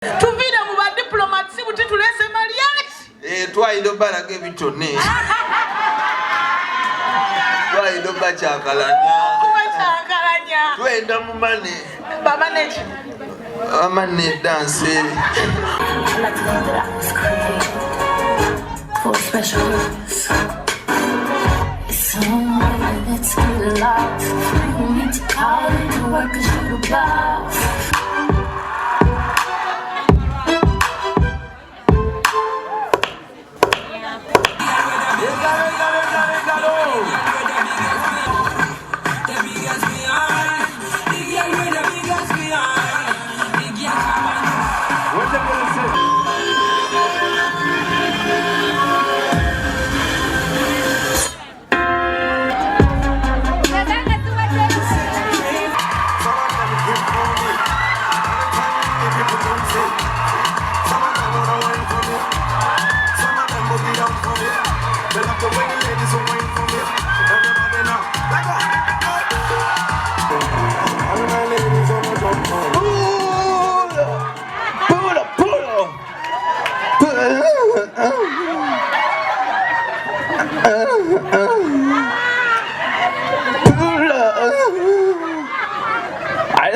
Tuvire mu ba diplomats buti tulese mariage. Twayido barage bitone. Twayido bachakalanya. Bachakalanya. Twenda mu mane. Baba nechi. Amane dance. For special purpose. It's somewhere that's good lost. You need to call it to work 'cause you're the boss.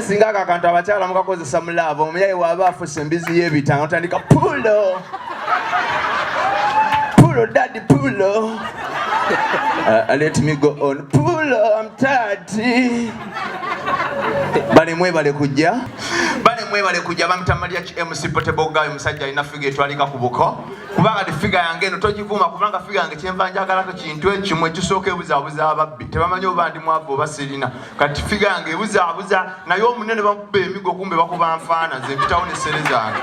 Singa akantu abakyala mukakozesa mu love omuyayi waba afuse embizi y'ebitanga otandika pulo daddy pulo. Let me go on pulo, I'm tired. Bale mwebale kujja bamutamalya MC Portable Guy musajja alina figa etwalika ku buko kubanga figa yange eno togivuma kubanga figa yange kyenva njagalako kintu ekimu ekisooka ebuzaabuza ababbi tebamanyi oba ndi mwavu oba sirina kati figa yange ebuzaabuza naye omunene bamuba emigo kumbe bakuba nfaana ze mpitawo ne sere zange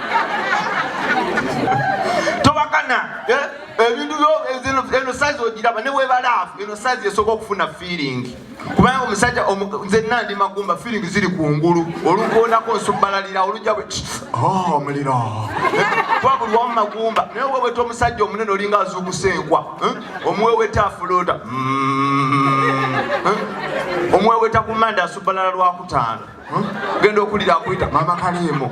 tobakana ebintu eno size ogiraba ne webalaafu eno size esooka okufuna feeling kubanga omusajja nze nandi magumba feeling ziri kungulu olugonako nsubalalira olujja bwe muliro kuba buli wamu magumba naye weweta omusajja omunene olinga azuukusenkwa omuweweta afulota omuweweta ku manda asubalala lwakutaano genda okulira akuyita mama kaliimo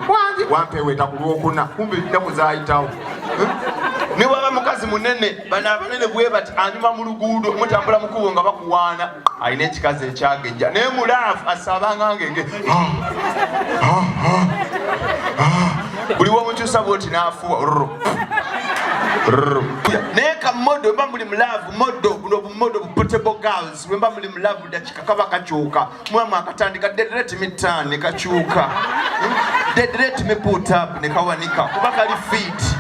wampeweta ku lwokuna kumbe ennaku zaayitawo ne waba mukazi munene bano abanene bwe bati anyuma mu luguudo mutambula mukubo nga bakuwaana alina ekikazi ekyagejja naye mulaafu asabanga ngenge buli womukyusa bwoti n'afuwa naye kamodo mba muli mulaavu modo buno bumodo Portable Girls wemba muli mulaavu dakika kaba kakyuka mwamu akatandika dead let me turn ne kakyuka dead let me put up ne kawanika kuba kali fit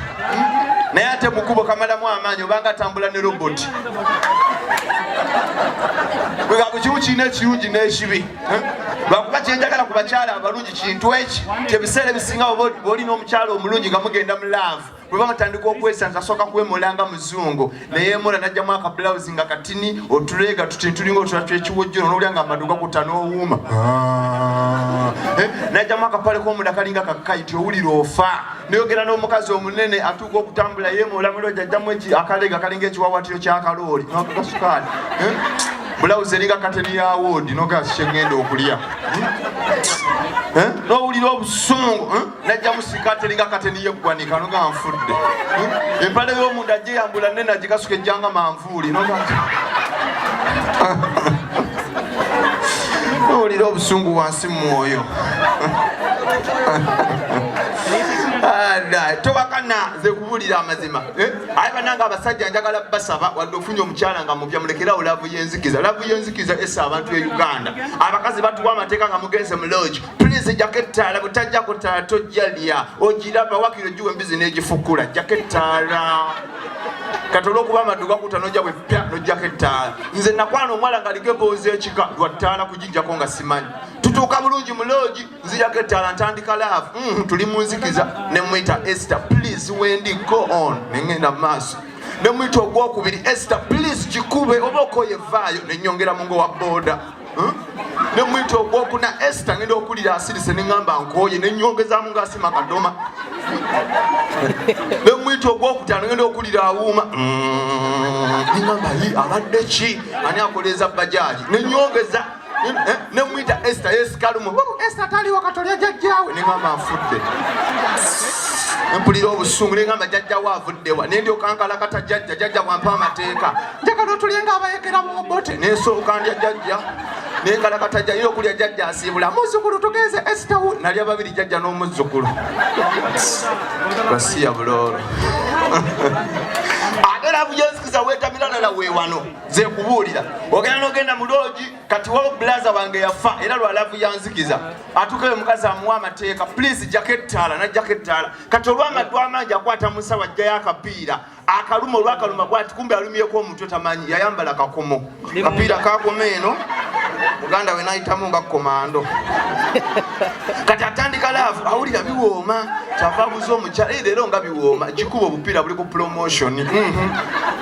naye ate mukubo kamalamu amaanyi obanga atambula ne robot bwegakukimu kirina ekirungi n'ekibi lwakuba kyenjagala ku bakyala abalungi kintu eki kyebiseera ebisinga bw'olina omukyala omulungi nga mugenda mu laavu bwe bamutandika okwesanza asooka kwemulanga muzungu neyeemula najjamu akabulawuzi nga katini otuleega tulinga otulatu ekiwojjono n'olya nga amaduga kuta n'owuuma najjamu akapale k'omunda kalinga kakayiti owulira ofa neyogera n'omukazi omunene atuuka okutambula yeemulamiro jajjamu akaleega kalinga ekiwawatiro ky'akalooli n'akakasukaali bulawuzi eringa kateni ya woodi nogasi kyengenda okulya n'owulira obusungu najjamu sikaati eringa kateni yeggwanika noga nfudde empale y'omunda gyeyambula nene agikasuka ejjanga manvuuli n'owulira obusungu wansi mwoyo tobakana ze kubulira amazima aye bananga abasajja njagala basaba wadde ofunye omukyala nga mupya mulekerawo laavu y'enzikiza essa abantu e Uganda abakazi batuwa amateeka nga mugenze mu lodge please jaketaala butajjako ttaala tojjalya ogiraba wakiro giwa embizi n'egifukula jaketaala kati olw'okuba amaduga kuta nojja bwe pya nojjako ettaala nze nakwana omwala nga aliko emboozi ekika lwa ttaala kugijjako nga simanyi tutuuka bulungi mu lodge nzijako ettaala ntandika laavu tuli munzikiza ne mwita Esther please wendi go on nengenda maaso ne mwita ogwokubiri Esther please kikube oba okoyevaayo nenyongera mungo wa boda ne mwita ogwokuna Esther ngenda okulira asirise neŋŋamba nkooye nenyongezaamu ngaasima kadoma ne mwita ogwokutaano ngenda okulira awuuma neŋŋamba abadde ki ani akoleeza bajaaji nenyongeza ne mwita Esther Esikalumo Esther taliwo katolya jjajjaawe ne ngamba nfudde mpulira obusungu ne ngamba jjajjaawe avuddewa ne ndyoka nkalakata jjajja bwampa amateeka njagala otulye ng'abayekera mu bote n'esooka ndya jjajja ne nkalakata jjajja era okulya jjajja asiibula muzzukulu tugenze Esther nalya babiri jjajja n'omuzzukulu basiya buloolo ate laavu yenzikiza weetamira lala weewano ze kubuulira ogenda n'ogenda mu loogi kati waliwo bulaza wange yafa era lwa laavu yanzikiza atukeyo mukazi amuwa amateeka please jakettaala najjakettaala kati olw'amaddu amangi akwata mu nsawo ajjayo akapiira akaluma olwakaluma bwati kumbe alumyeko omutwe tamanyi yayambala kakomo kapiira kakoma eno muganda we nayitamu nga komando kati atandika laavu awulira biwooma kyava abuza omukyala leero nga biwooma gikuba obupiira buli ku promotion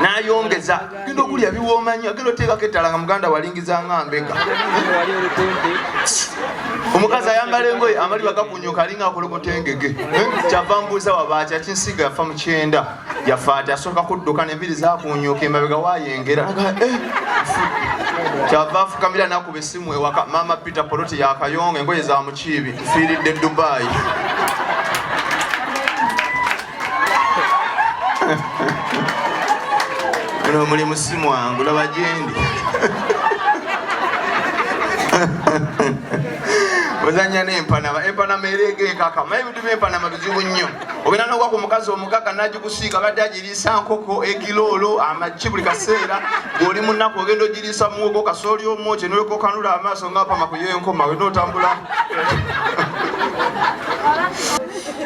nayongeza genda okulya biwooma nnyo agenda oteekako ettala nga muganda walingiza nga mbega omukazi ayambala engoye amaliba gakunyuka alinga akolokota engege kyava mbuuza wabaaki akinsiga yafa mu 9 yafa ati asooka kudduka n'enviri zakunyuka emabega wayengera kyava afukamira nakuba essimu ewaka maama Peter Poloti yakayonga engoye za mukiibi nfiiridde Dubai muno muli musimu wangu laba gyendi ozanya n'empanama erega enkaka maye ebintu by'empanama bizibu nnyo ogenda n'ogwa ku mukazi omugaga n'agikusiika badde agiriisa nkoko ekiloolo amagi buli kaseera ng'oli mu nnaku ogenda ogiriisa muwogo kasooli omwoki n'olyoka okanula amaaso ng'apama ku yenkoma we n'otambula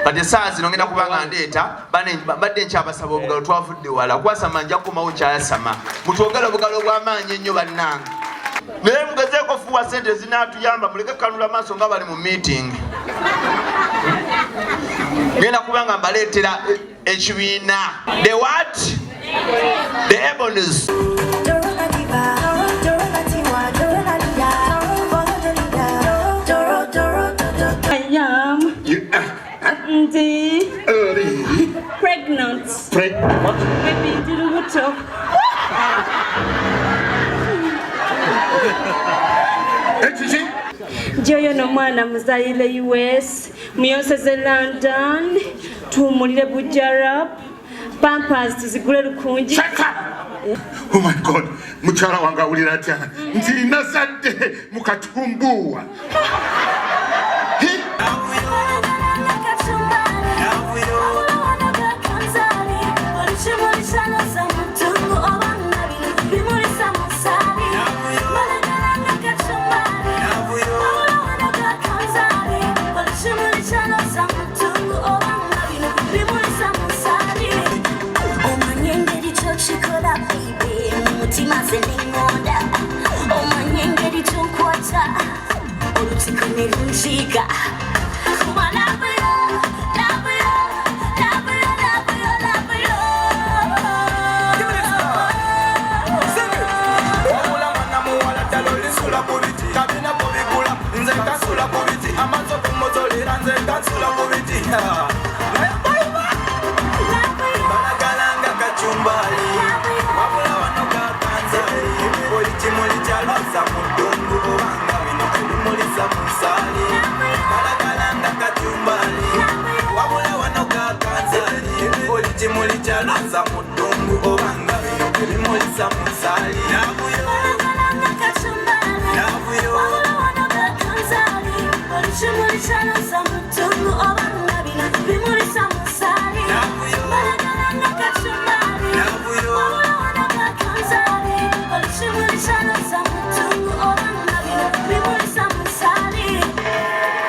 kati essaawa zino ngenda kubanga ndeeta badde nkyabasaba obugalo twavudde wala kwasama nja kukomawo kyayasama mutwogera obugalo bw'amaanyi ennyo bannange naye mugezeeko fuwa sente zinaatuyamba muleke kanula maaso nga bali mu meeting ngenda kubanga mbaleetera ekibiina the what the ebonies pregnant. Baby, Dilubuto. Joyo no mwana muzayile US, muyonseze London, tumulire Bujarab, Pampers tuzigule lukunji. Shut up! Oh my God, mukyala wange awulira atya nti nazadde mukatumbuwa. Chica, come on, love you, love you, love you, love you, love you. Give me this one. Sing it. Wabula mwana muwala taloli sula kubiti, kabina kubikula, nze kasula kubiti, amazo kumotolera nze kasula kubiti. Balagalanga kachumbali, wabula wano kakanzali, oli chimuli chaloza mudungu obanga bino elimulisa musali. Balagalanga kachumbali, wabula wano kakanzali, oli chimuli chaloza mudungu obanga bino elimulisa musali. Balagalanga kachumbali, wabula wano kakanzali, oli chimuli chaloza mudungu obanga bino elimulisa musali.